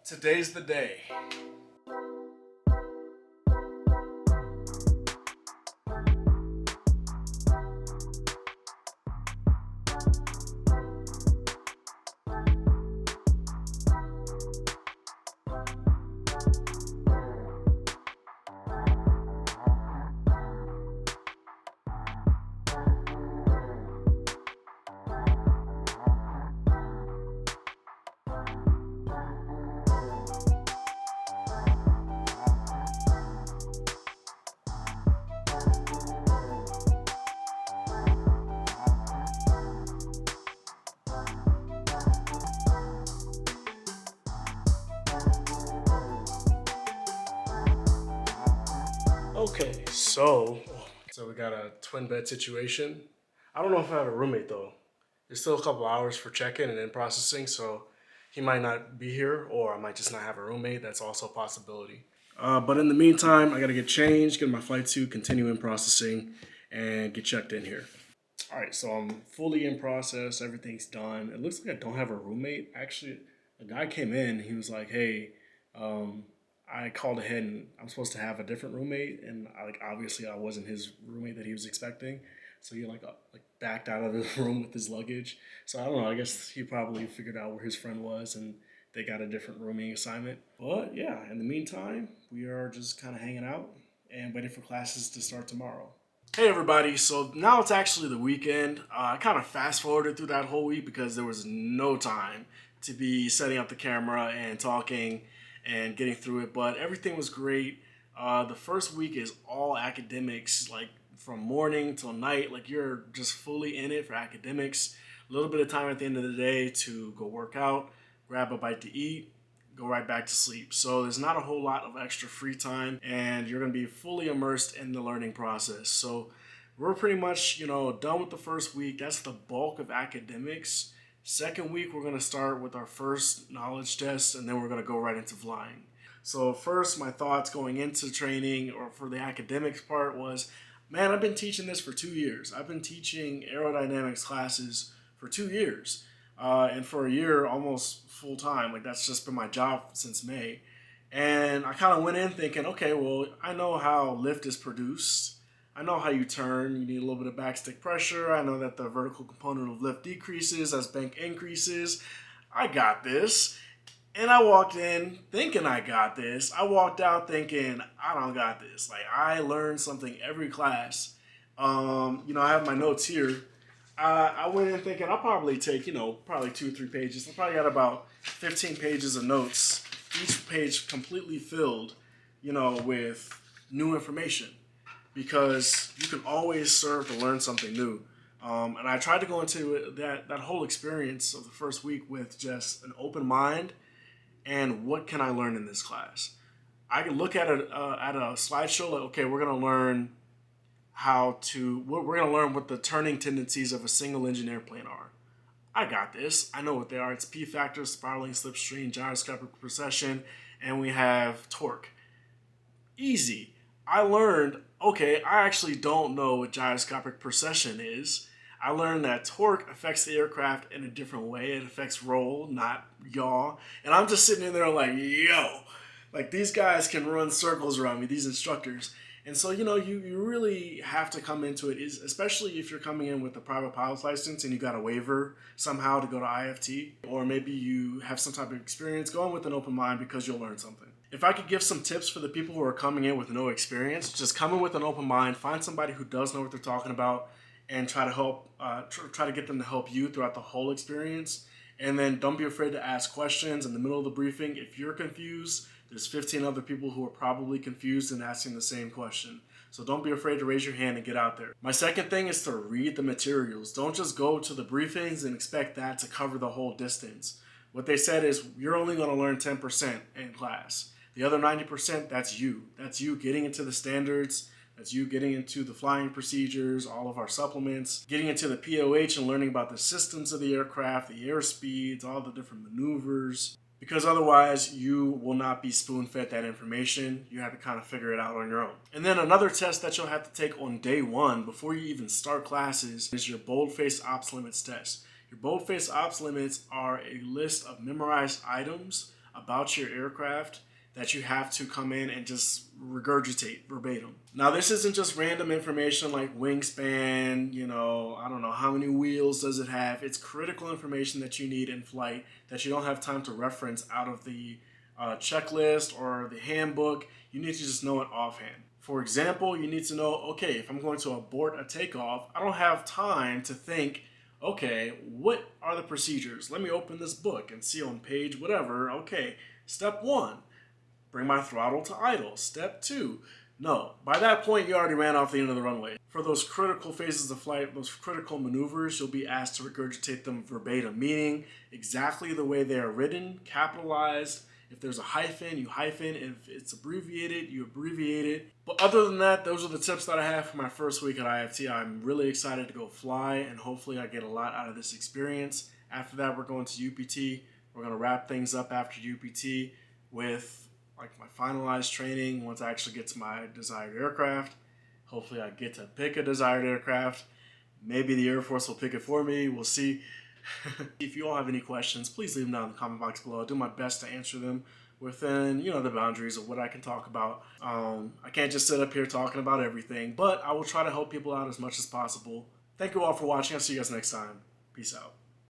Today's the day. Okay, so we got a twin bed situation. I don't know if I have a roommate though. There's still a couple hours for check-in and then processing, so he might not be here, or I might just not have a roommate. That's also a possibility. But in the meantime, I gotta get changed, get my flight suit, continue in processing, and get checked in here. All right, so I'm fully in process. Everything's done. It looks like I don't have a roommate. Actually, a guy came in. He was like, "Hey, I called ahead and I'm supposed to have a different roommate, and obviously I wasn't his roommate that he was expecting, so he like backed out of the room with his luggage. So I don't know. I guess he probably figured out where his friend was, and they got a different rooming assignment. But yeah, in the meantime, we are just kind of hanging out and waiting for classes to start tomorrow. Hey everybody, so now it's actually the weekend. I kind of fast forwarded through that whole week because there was no time to be setting up the camera and talking and getting through it, but everything was great. The first week is all academics, like from morning till night, like you're just fully in it for academics. A little bit of time at the end of the day to go work out, grab a bite to eat, go right back to sleep. So there's not a whole lot of extra free time, and you're gonna be fully immersed in the learning process. So we're pretty much, done with the first week. That's the bulk of academics. Second week, we're gonna start with our first knowledge test, and then we're gonna go right into flying. So first, my thoughts going into training or for the academics part was, man, I've been teaching this for 2 years. I've been teaching aerodynamics classes for 2 years. And for a year, almost full time. Like that's just been my job since May. And I kind of went in thinking, okay, well, I know how lift is produced. I know how you turn. You need a little bit of backstick pressure. I know that the vertical component of lift decreases as bank increases. I got this. And I walked in thinking I got this. I walked out thinking I don't got this. Like I learned something every class. I have my notes here. I went in thinking I'll probably take, probably 2 or 3 pages. I probably got about 15 pages of notes. Each page completely filled, with new information. Because you can always serve to learn something new. And I tried to go into that whole experience of the first week with just an open mind and what can I learn in this class. I can look at a slideshow like, okay, we're going to learn we're going to learn what the turning tendencies of a single engine airplane are. I got this. I know what they are. It's P factor, spiraling slipstream, gyroscopic precession, and we have torque. Easy. I learned, okay, I actually don't know what gyroscopic precession is. I learned that torque affects the aircraft in a different way. It affects roll, not yaw. And I'm just sitting in there like, yo, like these guys can run circles around me, these instructors. And so, you really have to come into it, especially if you're coming in with a private pilot's license and you got a waiver somehow to go to IFT, or maybe you have some type of experience, going with an open mind because you'll learn something. If I could give some tips for the people who are coming in with no experience, just come in with an open mind, find somebody who does know what they're talking about, and try to help, try to get them to help you throughout the whole experience. And then don't be afraid to ask questions in the middle of the briefing. If you're confused, there's 15 other people who are probably confused and asking the same question. So don't be afraid to raise your hand and get out there. My second thing is to read the materials. Don't just go to the briefings and expect that to cover the whole distance. What they said is you're only going to learn 10% in class. The other 90%, that's you. That's you getting into the standards. That's you getting into the flying procedures, all of our supplements, getting into the POH and learning about the systems of the aircraft, the air speeds, all the different maneuvers. Because otherwise, you will not be spoon-fed that information. You have to kind of figure it out on your own. And then another test that you'll have to take on day one before you even start classes is your Boldface Ops Limits test. Your Boldface Ops Limits are a list of memorized items about your aircraft that you have to come in and just regurgitate verbatim. Now, this isn't just random information like wingspan, I don't know, how many wheels does it have. It's critical information that you need in flight that you don't have time to reference out of the checklist or the handbook. You need to just know it offhand. For example, you need to know, okay, if I'm going to abort a takeoff, I don't have time to think, okay, what are the procedures? Let me open this book and see on page whatever. Okay, step 1. Bring my throttle to idle. Step 2. No, by that point, you already ran off the end of the runway. For those critical phases of flight, those critical maneuvers, you'll be asked to regurgitate them verbatim, meaning exactly the way they are written, capitalized. If there's a hyphen, you hyphen. If it's abbreviated, you abbreviate it. But other than that, those are the tips that I have for my first week at IFT. I'm really excited to go fly, and hopefully I get a lot out of this experience. After that, we're going to UPT. We're going to wrap things up after UPT with like my finalized training once I actually get to my desired aircraft. Hopefully I get to pick a desired aircraft. Maybe the Air Force will pick it for me. We'll see. If you all have any questions, please leave them down in the comment box below. I'll do my best to answer them within, the boundaries of what I can talk about. I can't just sit up here talking about everything, but I will try to help people out as much as possible. Thank you all for watching. I'll see you guys next time. Peace out.